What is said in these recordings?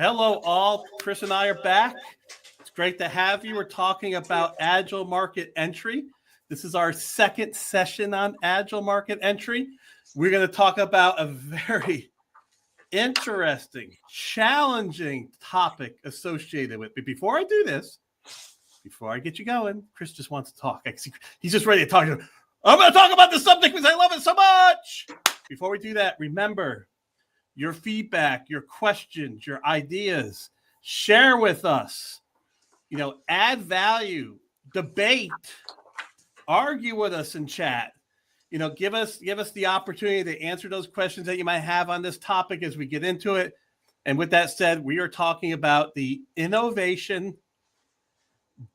Hello, all. Chris and I are back. It's great to have you. We're talking about agile market entry. This is our second session on agile market entry. We're going to talk about a very interesting, challenging topic associated with it. Before I do this, before I get you going, Chris just wants to talk. He's just ready to talk. I'm going to talk about this subject because I love it so much. Before we do that, remember, your feedback, your questions, your ideas, share with us, add value, debate, argue with us in chat, give us the opportunity to answer those questions that you might have on this topic as we get into it. And with that said, we are talking about the innovation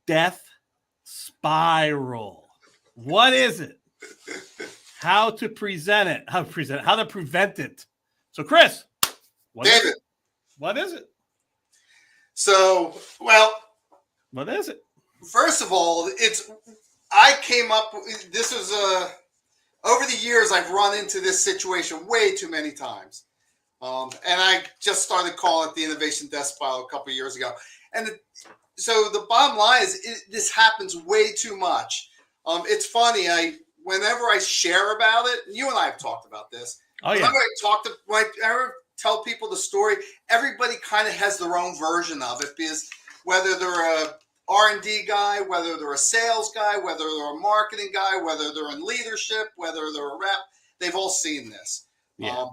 death spiral. What is it? How to present it, how to prevent it. So, Chris, what is it? So, what is it? First of all, I came up, this was over the years, I've run into this situation way too many times. And I just started calling it the innovation death spiral a couple of years ago. And so the bottom line is this happens way too much. It's funny, whenever I share about it, you and I have talked about this. Oh, yeah. When I tell people the story, everybody kind of has their own version of it, because whether they're a R&D guy, whether they're a sales guy, whether they're a marketing guy, whether they're in leadership, whether they're a rep, they've all seen this. Yeah.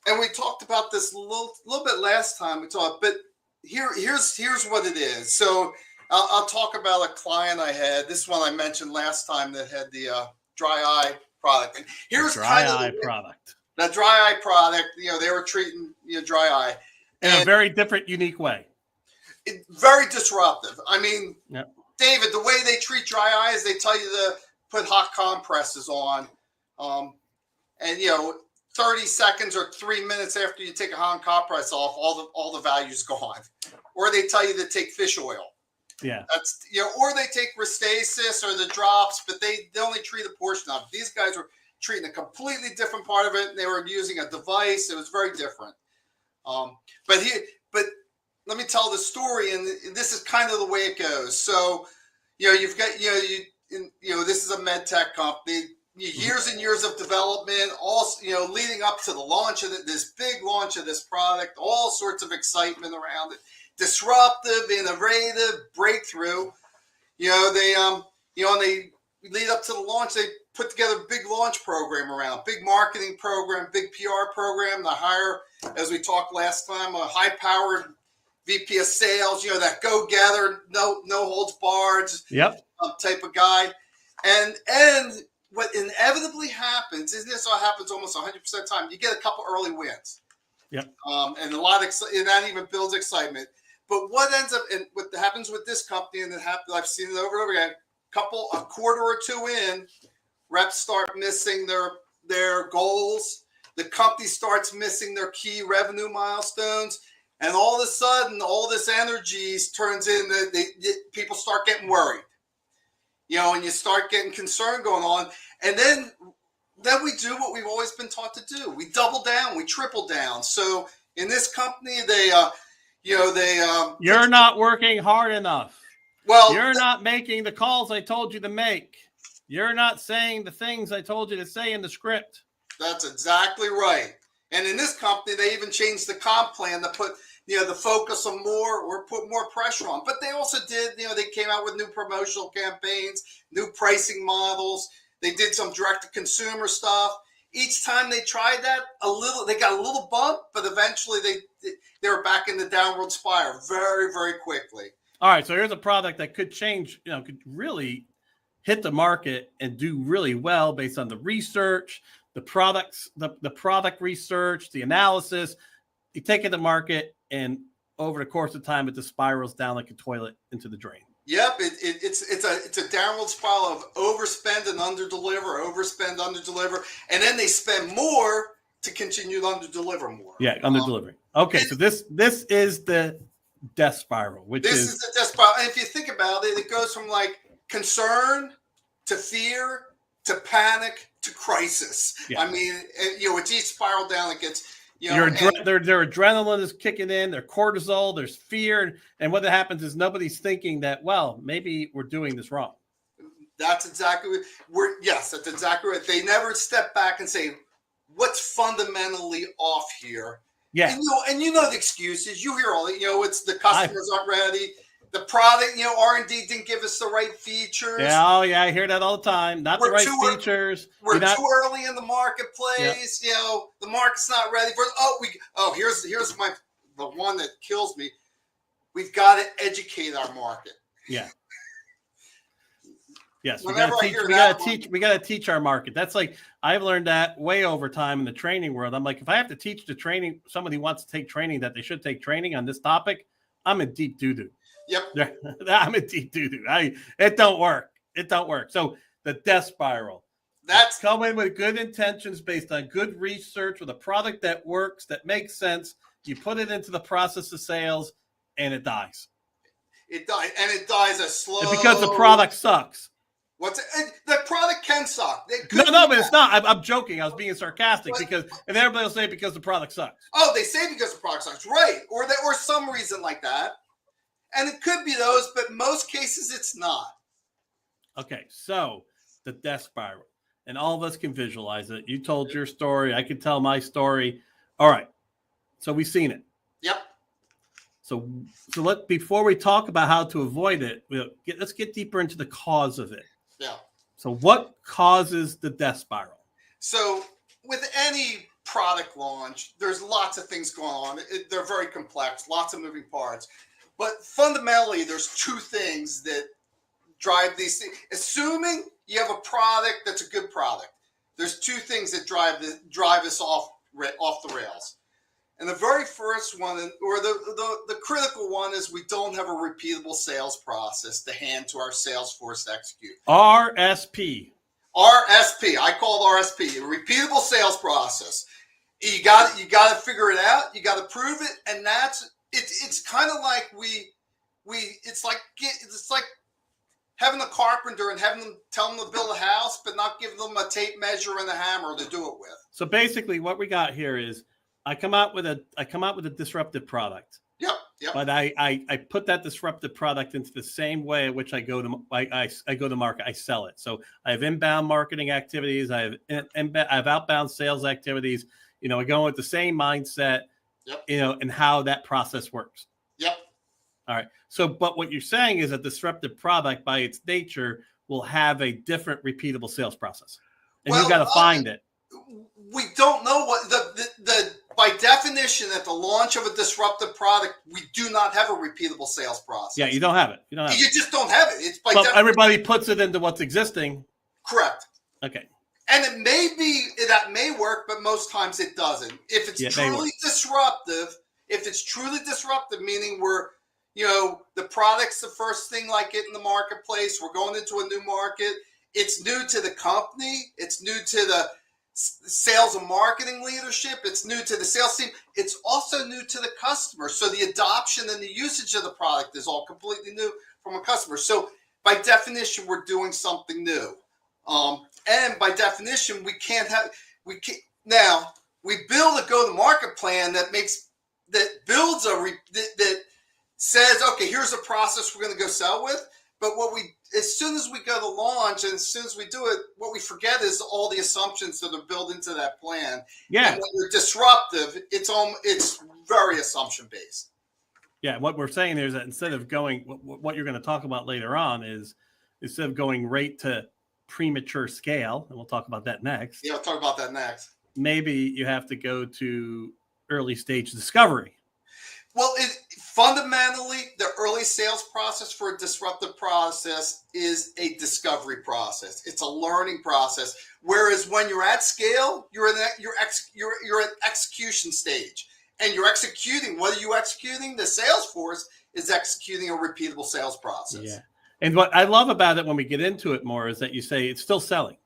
And we talked about this a little bit last time but here's what it is. So I'll talk about a client I had. This one I mentioned last time that had the dry eye product. And here's the dry eye product. The dry eye product, they were treating dry eye in a very different, unique way. Very disruptive. I mean, yep. David, the way they treat dry eye is they tell you to put hot compresses on, and 30 seconds or 3 minutes after you take a hot compress off, all the value's gone. Or they tell you to take fish oil. Yeah. That's or they take Restasis or the drops, but they only treat a portion of it. These guys were treating a completely different part of it, and they were using a device. It was very different. But let me tell the story, and this is kind of the way it goes. So, you've got this is a med tech company. Years and years of development, all leading up to the launch of this big launch of this product, all sorts of excitement around it. Disruptive, innovative, breakthrough. They lead up to the launch. They put together a big launch program around, big marketing program, big PR program. They hire, as we talked last time, a high-powered VP of sales. That go-getter, no holds barred, type of guy. And what inevitably happens is this all happens almost 100% of the time. You get a couple early wins. Yep. And a lot of and that even builds excitement. But what ends up and what happens with this company, and I've seen it over and over again, a quarter or two in, reps start missing their goals. The company starts missing their key revenue milestones. And all of a sudden, all this energy turns into people start getting worried. And you start getting concern going on. And then we do what we've always been taught to do. We double down, we triple down. So in this company, you're not working hard enough. Well, you're not making the calls I told you to make. You're not saying the things I told you to say in the script. That's exactly right. And in this company, they even changed the comp plan to put, the focus on more or put more pressure on. But they also did, they came out with new promotional campaigns, new pricing models. They did some direct-to-consumer stuff. Each time they tried that, they got a little bump, but eventually they were back in the downward spiral very, very quickly. All right, so here's a product that could change, could really hit the market and do really well based on the research, the products, the product research, the analysis. You take it to market, and over the course of time, it just spirals down like a toilet into the drain. Yep, it's a downward spiral of overspend and underdeliver, and then they spend more to continue to underdeliver more. Yeah, underdelivering. Okay, so this is the death spiral, this is the death spiral. And if you think about it, it goes from like concern to fear to panic to crisis. Yeah. I mean, with each spiral down, it gets You know, their adrenaline is kicking in, their cortisol, there's fear, and what happens is nobody's thinking that, well, maybe we're doing this wrong. That's exactly yes, that's exactly right. They never step back and say, what's fundamentally off here? Yeah. And the excuses. You hear all that, it's the customers aren't ready. The product, R&D didn't give us the right features. Yeah, oh yeah, I hear that all the time. Not the right features. We're too early in the marketplace. Yep. The market's not ready for. Here's the one that kills me. We've got to educate our market. Yeah. Yes, we got to teach our market. That's like, I've learned that way over time in the training world. I'm like, if I have to teach the training, somebody wants to take training that they should take training on this topic, I'm in deep doo-doo. Yep. I'm in deep doo-doo. It don't work. It don't work. So the death spiral. That's coming with good intentions based on good research with a product that works, that makes sense. You put it into the process of sales and it dies. It dies. And it dies a slow. Because the product sucks. The product can suck. No, but it's not. I'm joking. I was being sarcastic and everybody will say because the product sucks. Oh, they say because the product sucks, right? Or some reason like that, and it could be those, but most cases it's not. Okay, so the death spiral, and all of us can visualize it. You told your story. I can tell my story. All right, so we've seen it. Yep. So before we talk about how to avoid it, let's get deeper into the cause of it. Yeah. So what causes the death spiral? So with any product launch, there's lots of things going on. They're very complex, lots of moving parts. But fundamentally, there's two things that drive these things. Assuming you have a product that's a good product, there's two things that drive us off the rails. And the very first one, or the critical one, is we don't have a repeatable sales process to hand to our sales force to execute. RSP. I call it RSP, a repeatable sales process. You got to figure it out. You got to prove it, and it's kind of like it's like having a carpenter and having them tell them to build a house, but not giving them a tape measure and a hammer to do it with. So basically, what we got here is, I come out with a disruptive product. Yep. But I put that disruptive product into the same way in which I go to market. I sell it. So I have inbound marketing activities. I have outbound sales activities. I go with the same mindset. Yep. And how that process works. Yep. All right. So, but what you're saying is a disruptive product, by its nature, will have a different repeatable sales process, and you got to find it. We don't know what by definition, at the launch of a disruptive product, we do not have a repeatable sales process. Yeah, you don't have it. You just don't have it. It's everybody puts it into what's existing. Correct. Okay. And that may work, but most times it doesn't. If it's truly disruptive, meaning the product's the first thing like it in the marketplace. We're going into a new market. It's new to the company. It's new to the sales and marketing leadership. It's new to the sales team. It's also new to the customer. So the adoption and the usage of the product is all completely new from a customer. So by definition, we're doing something new. And by definition, we build a go-to-market plan that says, okay, here's a process we're going to go sell with. But as soon as we go to launch and as soon as we do it, what we forget is all the assumptions that are built into that plan. Yeah. And when you're disruptive, it's very assumption based. Yeah. What we're saying is that instead of going, what you're going to talk about later on is, instead of going right to premature scale, and we'll talk about that next. Yeah, we'll talk about that next. Maybe you have to go to early stage discovery. Well, fundamentally, the early sales process for a disruptive process is a discovery process. It's a learning process. Whereas when you're at scale, you're at execution stage, and you're executing. What are you executing? The sales force is executing a repeatable sales process. Yeah. And what I love about it when we get into it more is that you say it's still selling.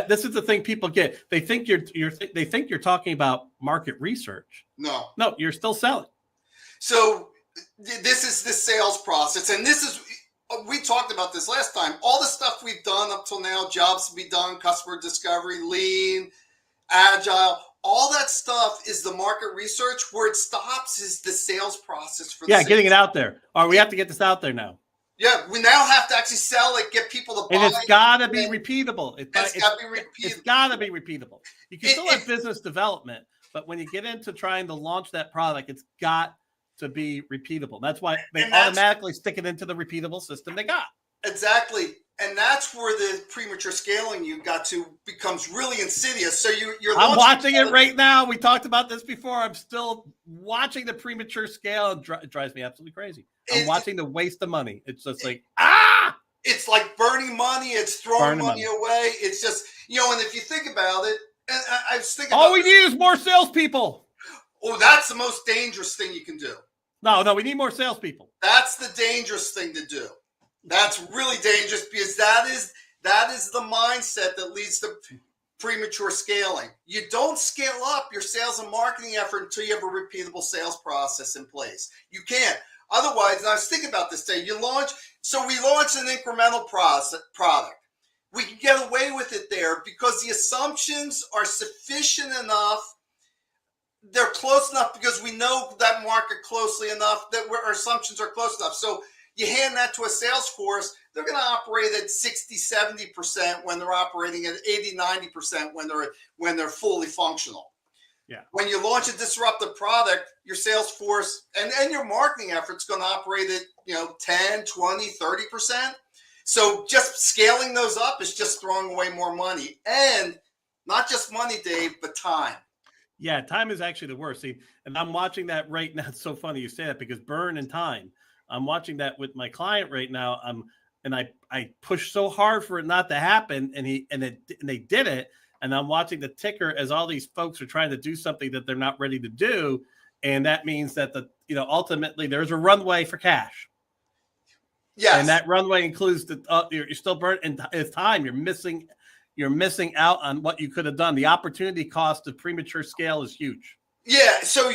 This is the thing people get. They think you're talking about market research. No, you're still selling. So this is the sales process, and we talked about this last time. All the stuff we've done up till now, jobs to be done, customer discovery, lean, agile, all that stuff is the market research. Where it stops is the sales process for the getting it out there. All right, we have to get this out there now. Yeah, we now have to actually sell it, get people to buy it. And it's got to be repeatable. It's got to be repeatable. It's got to be repeatable. You can still have business development, but when you get into trying to launch that product, it's got to be repeatable. That's why they automatically stick it into the repeatable system they got. Exactly. And that's where the premature scaling you got to becomes really insidious. So you're I'm watching it right now. We talked about this before. I'm still watching the premature scale. It drives me absolutely crazy. I'm watching the waste of money. It's just like, It's like burning money. It's throwing money away. It's just, and if you think about it, and I was thinking all we need is more salespeople. Oh, that's the most dangerous thing you can do. No, we need more salespeople. That's the dangerous thing to do. That's really dangerous because that is the mindset that leads to premature scaling. You don't scale up your sales and marketing effort until you have a repeatable sales process in place. You can't. Otherwise, and I was thinking about this today, we launched an incremental product. We can get away with it there because the assumptions are sufficient enough. They're close enough because we know that market closely enough that our assumptions are close enough. So you hand that to a sales force, they're going to operate at 60, 70% when they're operating at 80, 90% when they're fully functional. Yeah. When you launch a disruptive product, your sales force and your marketing efforts going to operate at 10, 20, 30%. So just scaling those up is just throwing away more money. And not just money, Dave, but time. Yeah, time is actually the worst. See, and I'm watching that right now. It's so funny you say that because burn and time. I'm watching that with my client right now. I pushed so hard for it not to happen, and they did it. And I'm watching the ticker as all these folks are trying to do something that they're not ready to do, and that means that ultimately there's a runway for cash. Yes, and that runway includes you're still burnt, and it's time. You're missing out on what you could have done. The opportunity cost of premature scale is huge. Yeah. So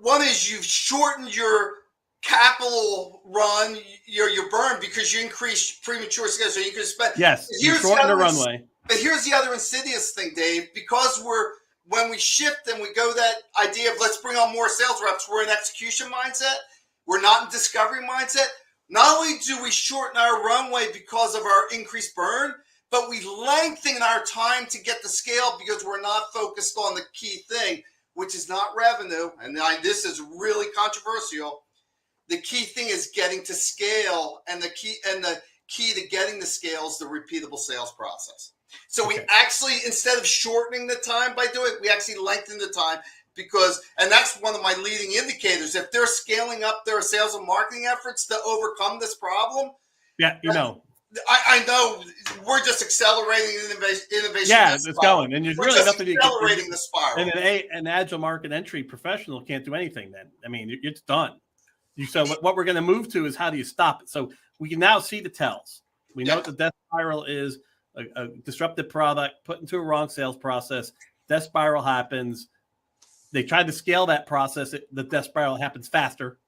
one is you've shortened your capital run, your burn because you increase premature scale, so you can spend. Yes, you shorten the runway. But here's the other insidious thing, Dave. Because when we shift and we go that idea of let's bring on more sales reps, we're in execution mindset. We're not in discovery mindset. Not only do we shorten our runway because of our increased burn, but we lengthen our time to get the scale because we're not focused on the key thing, which is not revenue. And this is really controversial. The key thing is getting to scale, and the key to getting the scale is the repeatable sales process. So we actually, instead of shortening the time by doing it, we actually lengthen the time and that's one of my leading indicators. If they're scaling up their sales and marketing efforts to overcome this problem. Yeah, I know we're just accelerating innovation. Yeah, it's going. And there's really nothing accelerating the spiral. And an agile market entry professional can't do anything then. I mean, it's done. So what we're going to move to is how do you stop it? So we can now see the tells. We know what the death spiral is. A disruptive product put into a wrong sales process, death spiral happens. They tried to scale that process. The death spiral happens faster,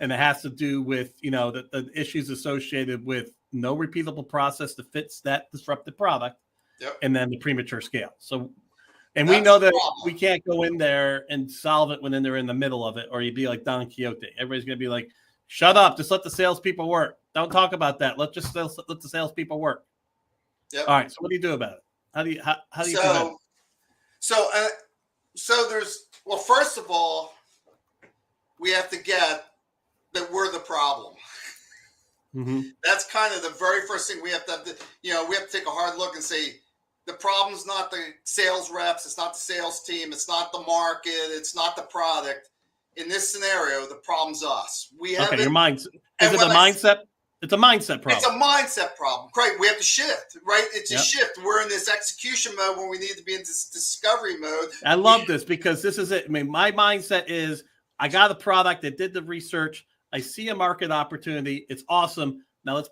and it has to do with the issues associated with no repeatable process that fits that disruptive product, and then the premature scale. So, and we know that we can't go in there and solve it when they're in the middle of it, or you'd be like Don Quixote. Everybody's going to be like, "Shut up! Just let the salespeople work. Don't talk about that. Let the salespeople work." Yep. All right. So what do you do about it? How do you do that? So first of all, we have to get that we're the problem. Mm-hmm. That's kind of the very first thing we have to we have to take a hard look and say the problem's not the sales reps, it's not the sales team, it's not the market, it's not the product. In this scenario, the problem's us. We have your mindset. Is it a mindset? It's a mindset problem. It's a mindset problem. Great. We have to shift, right? It's a shift. We're in this execution mode when we need to be in this discovery mode. I love this because this is it. I mean, my mindset is I got a product that did the research. I see a market opportunity. It's awesome. Now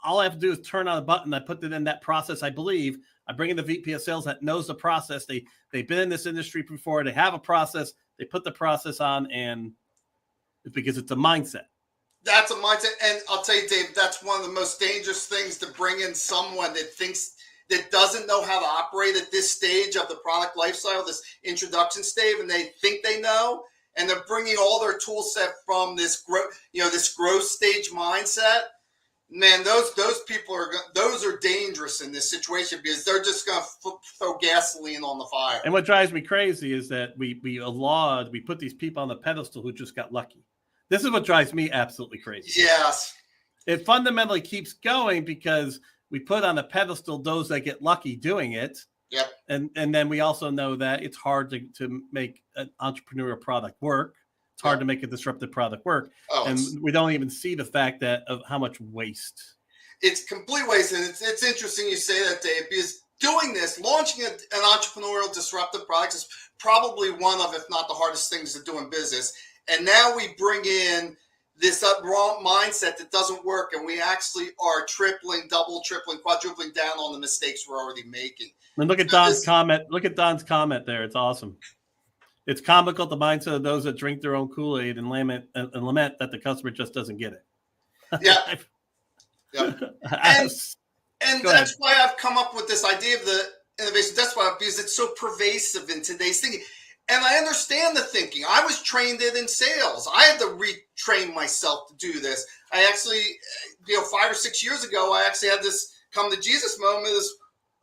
all I have to do is turn on a button. I put it in that process. I believe I bring in the VP of sales that knows the process. They've been in this industry before. They have a process. They put the process on, and it's because it's a mindset. That's a mindset. And I'll tell you, Dave, that's one of the most dangerous things to bring in someone that thinks that doesn't know how to operate at this stage of the product lifecycle, this introduction stage, and they think they know, and they're bringing all their tool set from this growth stage mindset. Man, those people are dangerous in this situation because they're just going to throw gasoline on the fire. And what drives me crazy is that we put these people on the pedestal who just got lucky. This is what drives me absolutely crazy. Yes. It fundamentally keeps going because we put on a pedestal those that get lucky doing it. Yep. And then we also know that it's hard to make an entrepreneurial product work. It's hard to make a disruptive product work. And we don't even see the fact of how much waste. It's complete waste. And it's interesting you say that, Dave, because doing this, launching an entrepreneurial disruptive product is probably one of, if not the hardest things to do in business. And now we bring in this wrong mindset that doesn't work. And we actually are double, tripling, quadrupling down on the mistakes we're already making. And look at Don's comment. Look at Don's comment there. It's awesome. It's comical, the mindset of those that drink their own Kool-Aid and lament that the customer just doesn't get it. Yeah. Yep. And that's why I've come up with this idea of the innovation. That's why, because it's so pervasive in today's thinking. And I understand the thinking. I was trained in sales. I had to retrain myself to do this. I actually, 5 or 6 years ago, I actually had this come to Jesus moment is,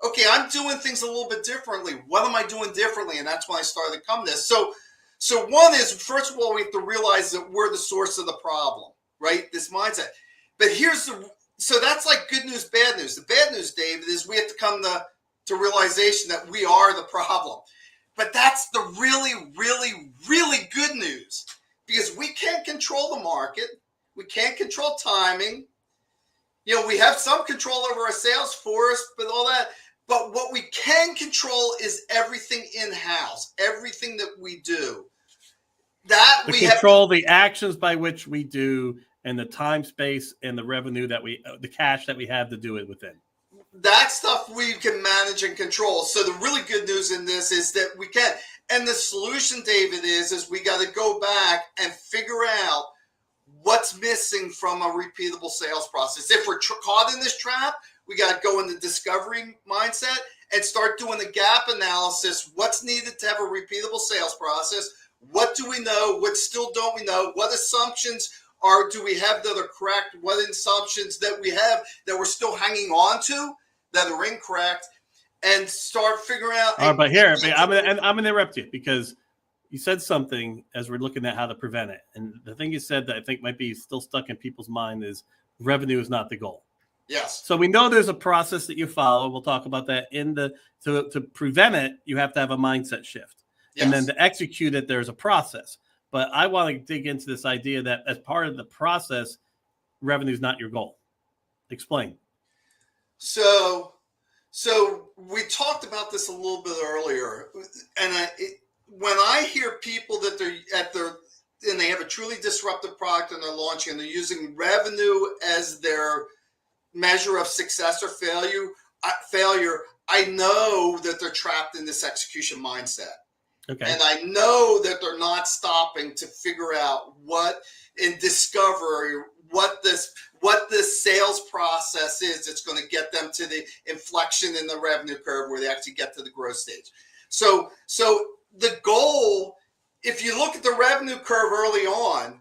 okay, I'm doing things a little bit differently. What am I doing differently? And that's when I started to come to this. So one is, first of all, we have to realize that we're the source of the problem, right? This mindset. But so that's like good news, bad news. The bad news, David, is we have to come to realization that we are the problem. But that's the really, really, really good news, because we can't control the market. We can't control timing. We have some control over our sales force, but all that. But what we can control is everything in-house, everything that we do. We control the actions by which we do, and the time, space, and the revenue the cash that we have to do it within. That stuff we can manage and control. So the really good news in this is that we can. And the solution, David, is we got to go back and figure out what's missing from a repeatable sales process. If we're caught in this trap, we got to go in the discovery mindset and start doing the gap analysis. What's needed to have a repeatable sales process? What do we know? What still don't we know? What assumptions do we have that are correct? What assumptions that we have that we're still hanging on to that are incorrect? And start figuring out. All right, but here, I'm going to interrupt you because you said something as we're looking at how to prevent it. And the thing you said that I think might be still stuck in people's mind is revenue is not the goal. Yes. So we know there's a process that you follow. We'll talk about that to prevent it. You have to have a mindset shift. Yes. And then to execute it, there's a process. But I want to dig into this idea that as part of the process, revenue is not your goal. Explain. So we talked about this a little bit earlier, and when I hear people that and they have a truly disruptive product and they're launching and they're using revenue as their measure of success or failure, I know that they're trapped in this execution mindset. Okay. And I know that they're not stopping to figure out and discover what this sales process is that's going to get them to the inflection in the revenue curve where they actually get to the growth stage. So the goal, if you look at the revenue curve early on,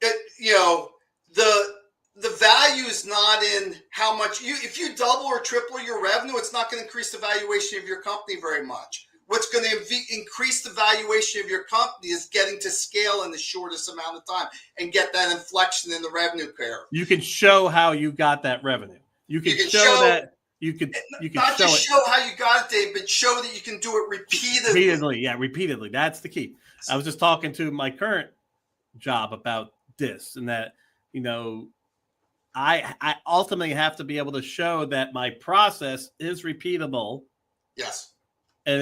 the value is not in how much if you double or triple your revenue, it's not going to increase the valuation of your company very much. What's going to increase the valuation of your company is getting to scale in the shortest amount of time and get that inflection in the revenue curve. You can show how you got that revenue. You can show that you can not just show how you got it, Dave, but show that you can do it repeatedly. Repeatedly. That's the key. I was just talking to my current job about this, and that I ultimately have to be able to show that my process is repeatable. Yes. And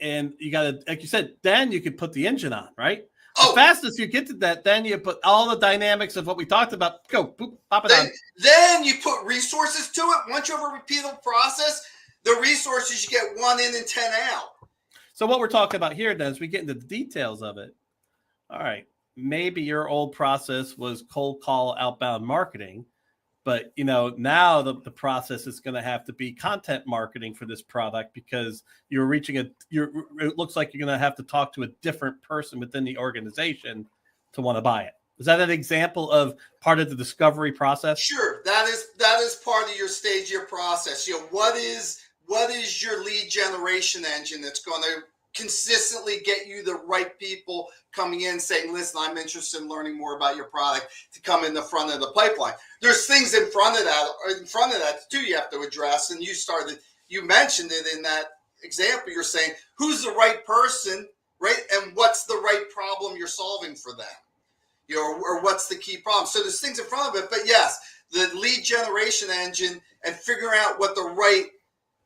and you got to, like you said, then you could put the engine on, right? The fastest you get to that, then you put all the dynamics of what we talked about. Go, boop, pop it on. Then you put resources to it. Once you have a repeatable process, the resources you get 1 in and 10 out. So what we're talking about here, then, as we get into the details of it, all right, maybe your old process was cold call outbound marketing, But now the process is going to have to be content marketing for this product, because you're reaching it looks like you're going to have to talk to a different person within the organization to want to buy it. Is that an example of part of the discovery process? Sure, that is part of your stage of your process. What is your lead generation engine that's going to consistently get you the right people coming in saying, listen, I'm interested in learning more about your product, to come in the front of the pipeline. There's things in front of that too you have to address. And you mentioned it in that example. You're saying, who's the right person, right? And what's the right problem you're solving for them? Or what's the key problem? So there's things in front of it. But yes, the lead generation engine, and figuring out what the right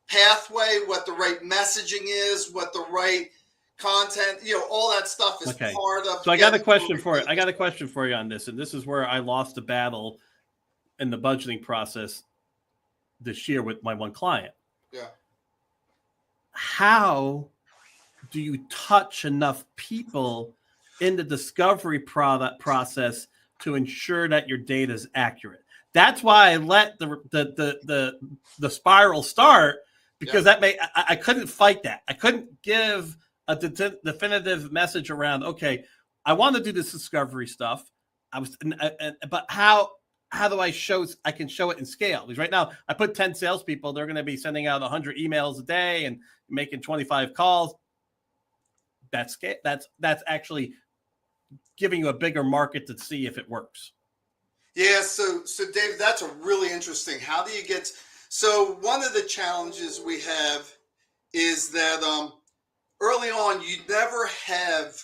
pathway, what the right messaging is, what the right content, all that stuff is part of. So I got a question for you. I got a question for you on this, and this is where I lost a battle in the budgeting process this year with my one client. Yeah. How do you touch enough people in the discovery product process to ensure that your data is accurate? That's why I let the spiral start, because I couldn't fight that. I couldn't give a definitive message around, okay, I want to do this discovery stuff. But how do I can show it in scale? Because right now I put 10 salespeople, they're going to be sending out 100 emails a day and making 25 calls. That's actually giving you a bigger market to see if it works. Yeah. So Dave, that's a really interesting. How do you get? So one of the challenges we have is that early on, you never have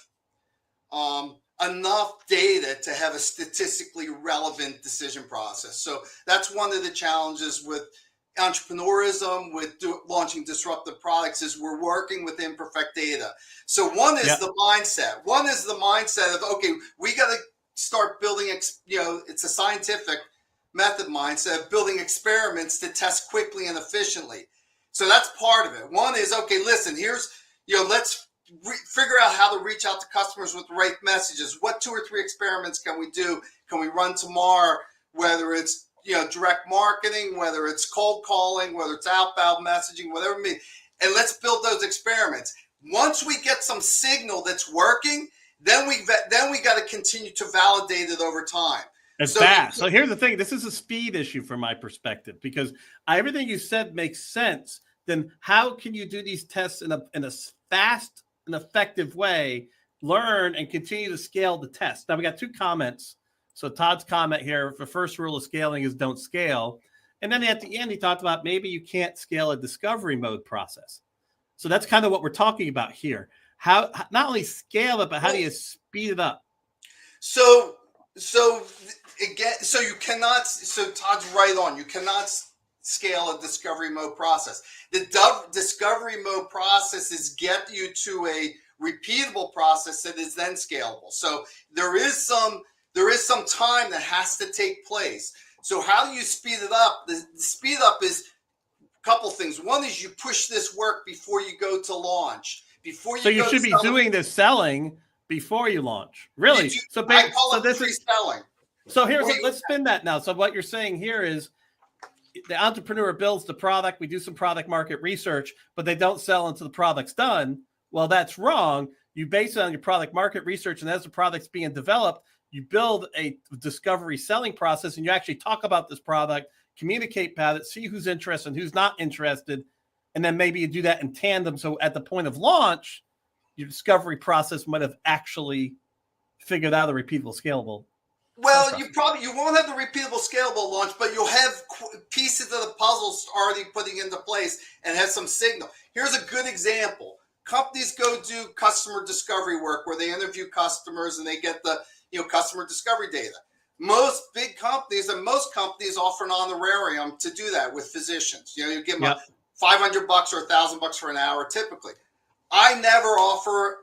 enough data to have a statistically relevant decision process. So that's one of the challenges with entrepreneurism, with launching disruptive products, is we're working with imperfect data. So one is the mindset. One is the mindset of, okay, we got to start building, it's a scientific method mindset of building experiments to test quickly and efficiently. So that's part of it. One is, okay, listen, here's, let's figure out how to reach out to customers with the right messages. What 2 or 3 experiments can we do? Can we run tomorrow? Whether it's, direct marketing, whether it's cold calling, whether it's outbound messaging, whatever it may be. And let's build those experiments. Once we get some signal that's working, then we got to continue to validate it over time. It's fast. So here's the thing. This is a speed issue from my perspective, because everything you said makes sense. Then how can you do these tests in a fast and effective way, learn and continue to scale the test? Now we got 2 comments. So Todd's comment here, the first rule of scaling is don't scale. And then at the end, he talked about maybe you can't scale a discovery mode process. So that's kind of what we're talking about here. How not only scale it, but how do you speed it up? So again, you cannot. So Todd's right on. You cannot scale a discovery mode process. The discovery mode process is get you to a repeatable process that is then scalable. So there is some time that has to take place. So how do you speed it up? The speed up is a couple things. One is you push this work before you go to launch. You should be doing the selling before you launch. Really? I call it pre-selling. So let's spin that now. So what you're saying here is the entrepreneur builds the product. We do some product market research, but they don't sell until the product's done. Well, that's wrong. You base it on your product market research, and as the product's being developed, you build a discovery selling process, and you actually talk about this product, communicate about it, see who's interested and who's not interested, and then maybe you do that in tandem. So at the point of launch, your discovery process might have actually figured out a repeatable, scalable. Well, you won't have the repeatable, scalable launch, but you'll have pieces of the puzzles already putting into place and have some signal. Here's a good example. Companies go do customer discovery work where they interview customers and they get the customer discovery data. Most big companies and most companies offer an honorarium to do that with physicians. You give them $500 or $1,000 for an hour typically. I never offer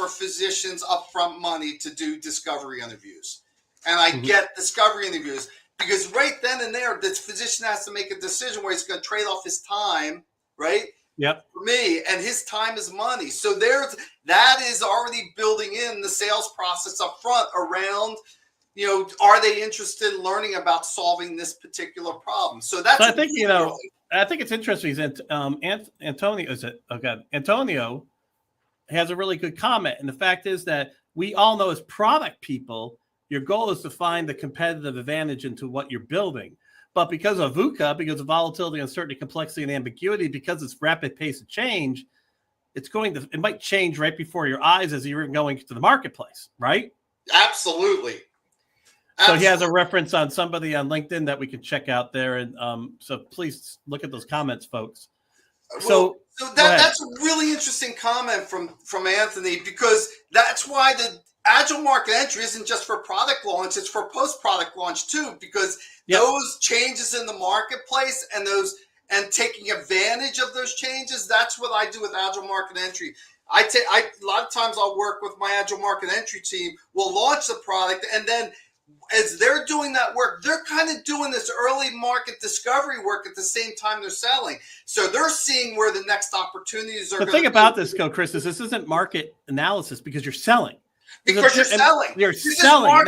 physicians upfront money to do discovery interviews. And I get discovery interviews because right then and there, the physician has to make a decision where he's going to trade off his time, right? Yep. For me, and his time is money. So that is already building in the sales process up front around, are they interested in learning about solving this particular problem? So that's, I think, I think it's interesting that Antonio has a really good comment. And the fact is that we all know as product people, your goal is to find the competitive advantage into what you're building. But because of VUCA, because of volatility, uncertainty, complexity, and ambiguity, because it's rapid pace of change, it might change right before your eyes as you're going to the marketplace, right? Absolutely. So he has a reference on somebody on LinkedIn that we can check out there. And so please look at those comments, folks. So that's a really interesting comment from Anthony, because that's why the Agile Market Entry isn't just for product launch, it's for post-product launch too, because those changes in the marketplace and taking advantage of those changes, that's what I do with Agile Market Entry. A lot of times I'll work with my Agile Market Entry team. We'll launch the product, and then as they're doing that work, they're kind of doing this early market discovery work at the same time they're selling. So they're seeing where the next opportunities are. The thing about this, Chris, is this isn't market analysis because you're selling. Because you're selling. You're selling.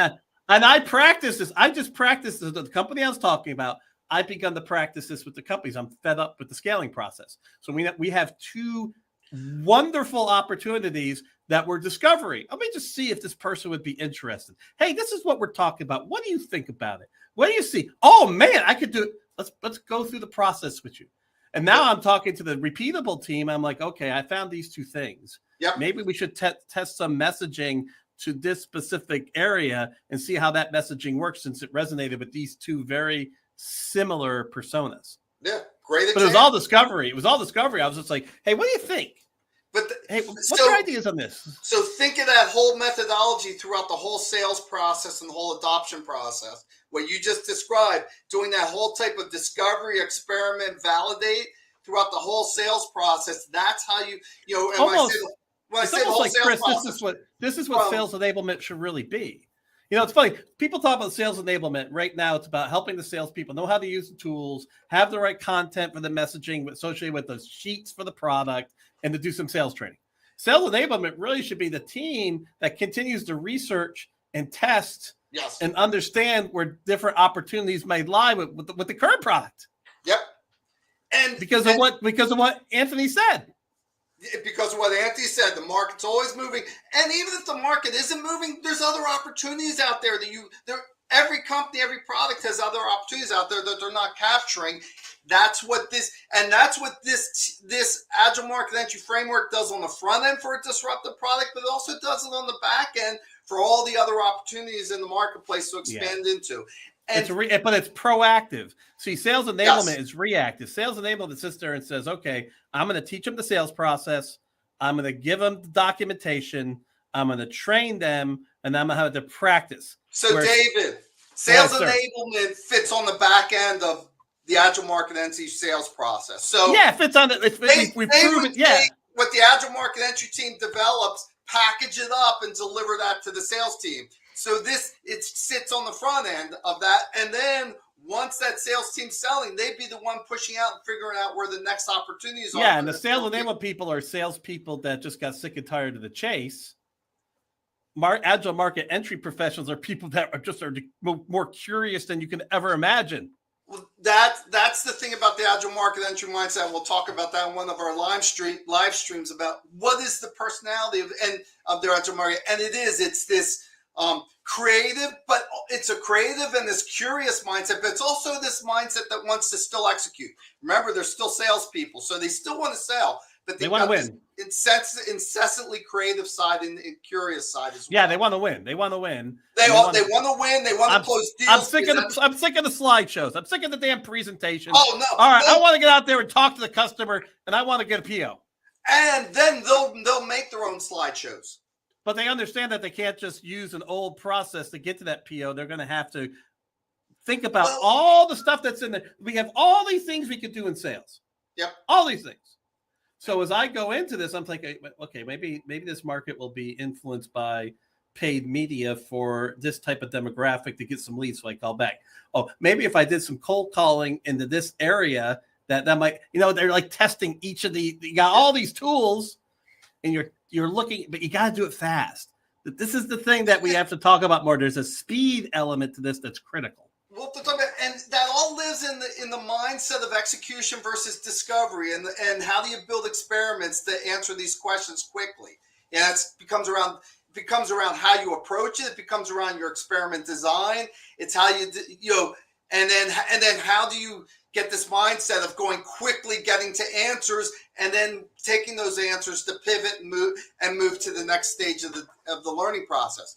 And I practice this. I just practiced this with the company I was talking about. I've begun to practice this with the companies. I'm fed up with the scaling process. So we have two wonderful opportunities that we're discovering. Let me just see if this person would be interested. Hey, this is what we're talking about. What do you think about it? What do you see? Oh man, I could do it. Let's go through the process with you. And now I'm talking to the repeatable team. I'm like, okay, I found these two things. Yep. Maybe we should test some messaging to this specific area and see how that messaging works, since it resonated with these two very similar personas. Yeah, great example. But it was all discovery. I was just like, hey, what do you think? Hey, what's your ideas on this? So think of that whole methodology throughout the whole sales process and the whole adoption process. What you just described, doing that whole type of discovery, experiment, validate throughout the whole sales process. That's how when I say the whole like, sales Chris, process, this is what sales enablement should really be. It's funny. People talk about sales enablement. Right now, it's about helping the salespeople know how to use the tools, have the right content for the messaging associated with those sheets for the product, and to do some sales training. Sales enablement really should be the team that continues to research and test and understand where different opportunities may lie with the current product. Yep. And because of what Anthony said. Because of what Anthony said, the market's always moving. And even if the market isn't moving, there's other opportunities out there every company, every product has other opportunities out there that they're not capturing. That's what this Agile Market Entry framework does on the front end for a disruptive product, but it also does it on the back end for all the other opportunities in the marketplace to expand into. But it's proactive. See, sales enablement is reactive. Sales enablement sits there and says, okay, I'm going to teach them the sales process. I'm going to give them the documentation. I'm going to train them, and I'm going to have to practice. So, David, sales enablement fits on the back end of the Agile Market Entry sales process. So it fits on it. We've proven it. Yeah. What the Agile Market Entry team develops, package it up and deliver that to the sales team. So it sits on the front end of that. And then once that sales team's selling, they'd be the one pushing out and figuring out where the next opportunities are. Yeah, and the sales enablement people are salespeople that just got sick and tired of the chase. Agile Market Entry professionals are people that are more curious than you can ever imagine. Well, that's the thing about the Agile Market Entry mindset. We'll talk about that in one of our live streams about what is the personality of their Agile Market. And it's this creative, but it's a creative and this curious mindset, but it's also this mindset that wants to still execute. Remember, they're still salespeople, so they still want to sell, but they want to win. Incessantly creative side and curious side as well. Yeah, they want to win. They want to win. They want to win. They want to close deals. I'm sick of the slideshows. I'm sick of the damn presentations. Oh no! All right, I want to get out there and talk to the customer, and I want to get a PO. And then they'll make their own slideshows. But they understand that they can't just use an old process to get to that PO. They're going to have to think about all the stuff that's in there. We have all these things we could do in sales. Yep. All these things. So as I go into this, I'm thinking, okay, maybe this market will be influenced by paid media for this type of demographic to get some leads so I call back. Oh, maybe if I did some cold calling into this area, that might, they're like testing each of you got all these tools and you're looking, but you got to do it fast. This is the thing that we have to talk about more. There's a speed element to this that's critical. Well, and that all lives in the mindset of execution versus discovery, and how do you build experiments to answer these questions quickly? And it becomes around how you approach it. It becomes around your experiment design. It's how and then how do you get this mindset of going quickly, getting to answers, and then taking those answers to pivot and move to the next stage of the learning process.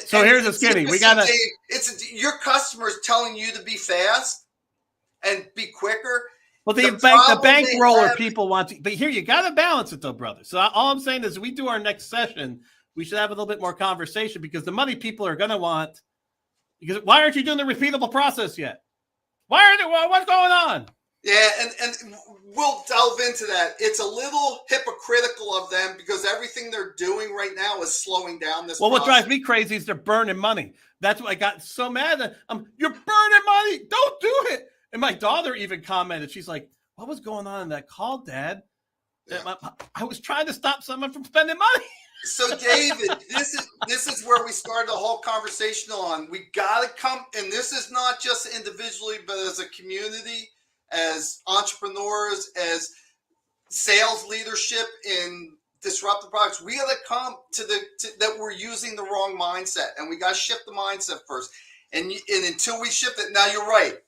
So here's the skinny. We gotta. It's your customers telling you to be fast and be quicker. Well, the bankroller people want to, but here you got to balance it though, brother. So all I'm saying is, we do our next session, we should have a little bit more conversation, because the money people are going to want. Because why aren't you doing the repeatable process yet? What's going on? Yeah, and we'll delve into that. It's a little hypocritical of them, because everything they're doing right now is slowing down this. Well, what drives me crazy is they're burning money. That's what I got so mad at. You're burning money. Don't do it. And my daughter even commented. She's like, "What was going on in that call, Dad? Yeah. I was trying to stop someone from spending money." So, David, this is where we started the whole conversation on. We got to come, and this is not just individually, but as a community, as entrepreneurs, as sales leadership in disruptive products. We got to come to that we're using the wrong mindset, and we got to shift the mindset first. And until we shift it, now you're right.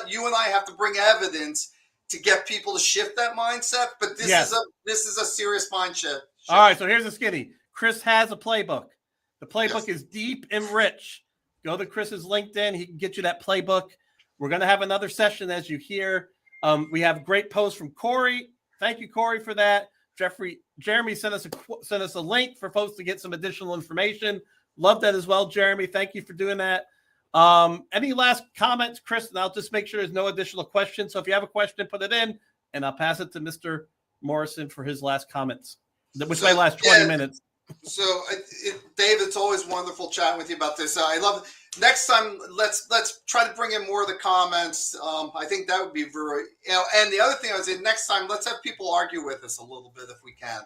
You and I have to bring evidence to get people to shift that mindset. But this is a serious mind shift. All right, so here's the skinny. Chris has a playbook. The playbook is deep and rich. Go to Chris's LinkedIn. He can get you that playbook. We're going to have another session, as you hear. We have a great post from Corey. Thank you, Corey, for that. Jeremy sent us a link for folks to get some additional information. Love that as well, Jeremy. Thank you for doing that. Any last comments, Chris? And I'll just make sure there's no additional questions. So if you have a question, put it in, and I'll pass it to Mr. Morrison for his last comments, which may last 20 minutes. So, Dave, it's always wonderful chatting with you about this. I love it. Next time, let's try to bring in more of the comments. I think that would be very, and the other thing I was saying, next time, let's have people argue with us a little bit if we can.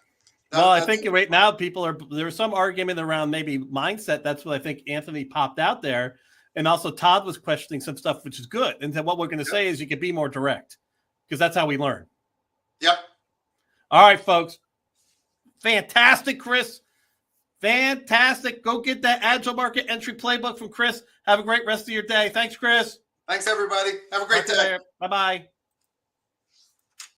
I think right now there's some argument around maybe mindset. That's what I think Anthony popped out there. And also Todd was questioning some stuff, which is good. And then what we're going to say is you can be more direct, because that's how we learn. Yep. All right, folks. Fantastic, Chris. Fantastic. Go get that Agile Market Entry Playbook from Chris. Have a great rest of your day. Thanks, Chris. Thanks, everybody. Have a great day. Bye-bye.